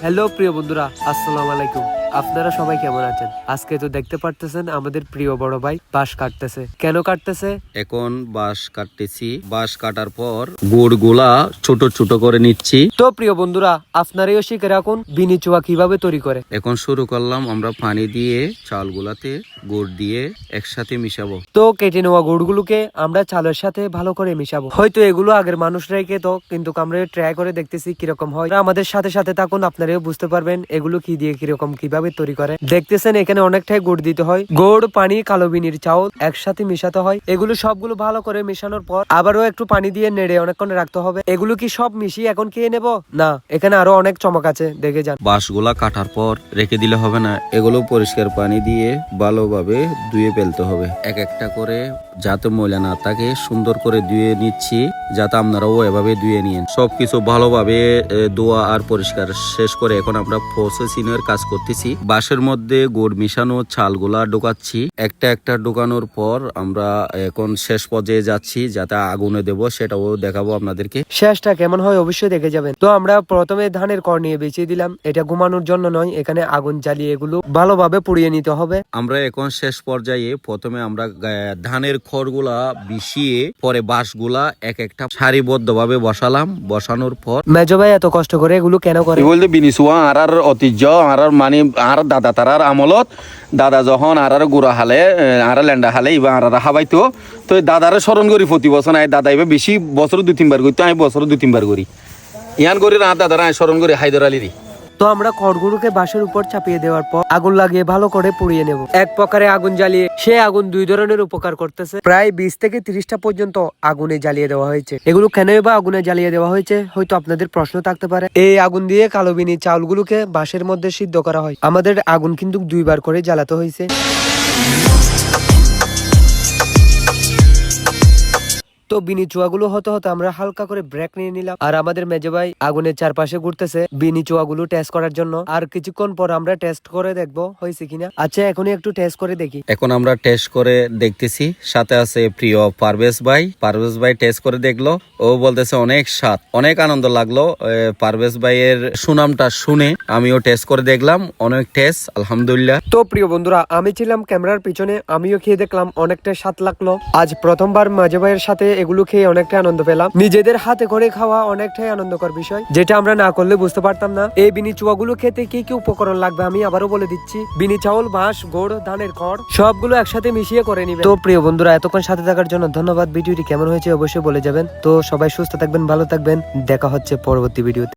Hello প্রিয় বন্ধুরা, আসসালামু আলাইকুম। আপনারা সবাই কেমন আছেন? আজকে তো দেখতে পারতেছেন আমাদের প্রিয় বড় ভাই বাঁশ কাটতেছে। কেন কাটতেছে? এখন বাঁশ কাটতেছি। বাঁশ কাটার পর গুড় গুলা ছোট ছোট করে নিচ্ছি। তো প্রিয় বন্ধুরা, আপনারাও শিখে রাখুন বিনি চুয়া কিভাবে তৈরি করে। এখন শুরু করলাম আমরা পানি দিয়ে চালগুলাতে গুড় দিয়ে একসাথে মিশাবো। তো কেটে নেওয়া গুড়গুলোকে আমরা চালের সাথে ভালো করে মিশাবো। হয়তো এগুলো আগের মানুষরাই খেত, কিন্তু আমরা ট্রাই করে দেখতেছি কিরকম হয়। আমাদের সাথে সাথে থাকুন, আপনারাও বুঝতে পারবেন এগুলো কি দিয়ে কিরকম কিভাবে তৈরি করে। দেখতেছেন এখানে অনেকটাই গুড় দিতে হয়। গুড়, পানি, কালো বিনির চাউল একসাথে মিশাতে হয়। এগুলো সবগুলো ভালো করে মেশানোর পর আবারও একটু পানি দিয়ে নেড়ে অনেকক্ষণ রাখতে হবে। এগুলো কি সব মিশিয়ে এখন খেয়ে নেব? না, এখানে আরো অনেক চমক আছে, দেখে যান। বাঁশগুলা কাটার পর রেখে দিলে হবে না, এগুলো পরিষ্কার পানি দিয়ে ভালোভাবে ধুয়ে ফেলতে হবে। এক একটা করে যাতে ময়লা না থাকে সুন্দর করে ধুয়ে নিচ্ছি, যাতে আপনারাও এভাবে ধুয়ে নিন। সবকিছু ভালোভাবে ধোয়া আর পরিষ্কার শেষ করে এখন আমরা প্রসেসিং এর কাজ করতেছি। বাঁশের মধ্যে গুড় মিশানো চালগুলা ঢোকাচ্ছি। একটা একটা ঢোকানোর পর আমরা এখন শেষ পর্যায়ে যাচ্ছি, যাতে আগুনে দেব সেটাও দেখাবো আপনাদেরকে। শেষটা কেমন হয় অবশ্যই দেখে যাবেন। তো আমরা প্রথমে ধানের খড় নিয়ে বেঁচে দিলাম। এটা ঘুমানোর জন্য নয়, এখানে আগুন জ্বালিয়ে এগুলো ভালোভাবে পুড়িয়ে নিতে হবে। আমরা এখন শেষ পর্যায়ে প্রথমে আমরা ধানের খড়গুলা বিছিয়ে পরে বাঁশগুলা এক একটা সারিবদ্ধভাবে বসালাম। বসানোর পর মেজো ভাই এত কষ্ট করে এগুলো কেন করে? বলতে বিনিসুয়া আর ঐতিহ্য আর মানে আর দাদা তারার আমলত দাদা যখন আর গুড়া হালে আর ল্যান্ডা হালে এবার আর হাবাইতো, তো দাদারে স্মরণ করি প্রতি বছর। আই দাদা এবার বেশি বছর 2-3 বার করতো, আমি বছর 2-3 বার করি। ইয়ান করি না দাদারা স্মরণ করি হায়দর আলীরই। তো আমরা খড়গুলোকে বাঁশের উপর চাপিয়ে দেওয়ার পর আগুন লাগিয়ে ভালো করে পুড়িয়ে নেব। এক প্রকারে আগুন জ্বালিয়ে সে আগুন দুই ধরনের উপকার করতেছে। প্রায় 20 থেকে 30টা পর্যন্ত আগুনে জ্বালিয়ে দেওয়া হয়েছে। এগুলো কেন বা আগুনে জ্বালিয়ে দেওয়া হয়েছে হয়তো আপনাদের প্রশ্ন থাকতে পারে। এই আগুন দিয়ে কালো বিনি চাউলগুলোকে বাঁশের মধ্যে সিদ্ধ করা হয়। আমাদের আগুন কিন্তু 2বার করে জ্বালাতে হয়েছে। তো বিনি চুয়াগুলো হতে হতে আমরা হালকা করে ব্রেক নিয়ে নিলাম। আর আমাদের মেজো ভাই আগুনের চারপাশে ঘুরতেছে বিনি চুয়াগুলো টেস্ট করার জন্য। আর কিছুক্ষণ পর আমরা টেস্ট করে দেখবো হয়েছে কিনা। আচ্ছা, এখনই একটু টেস্ট করে দেখি। এখন আমরা টেস্ট করে দেখতেছি। সাথে আছে প্রিয় পারভেজ ভাই। পারভেজ ভাই টেস্ট করে দেখলো, ও বলতেছে অনেক স্বাদ, অনেক আনন্দ লাগলো। পারভেজ ভাইয়ের সুনামটা শুনে আমিও টেস্ট করে দেখলাম, অনেক টেস্ট, আলহামদুলিল্লাহ। তো প্রিয় বন্ধুরা, আমি ছিলাম ক্যামেরার পিছনে, আমিও খেয়ে দেখলাম, অনেকটা স্বাদ লাগলো। আজ প্রথমবার মেজো ভাইয়ের সাথে এগুলো খেয়ে অনেকটা আনন্দ পেলাম। নিজেদের হাতে করে খাওয়া অনেকটাই আনন্দকর বিষয়, যেটা আমরা না করলে বুঝতে পারতাম না। এই বিনি চুয়াগুলো খেতে কি কি উপকরণ লাগবে আমি আবারও বলে দিচ্ছি। বিনি চাউল, বাঁশ, গুড়, ধানের খড় সবগুলো একসাথে মিশিয়ে করে নিবে। তো প্রিয় বন্ধুরা, এতক্ষণ সাথে থাকার জন্য ধন্যবাদ। ভিডিওটি কেমন হয়েছে অবশ্যই বলে যাবেন। তো সবাই সুস্থ থাকবেন, ভালো থাকবেন। দেখা হচ্ছে পরবর্তী ভিডিওতে।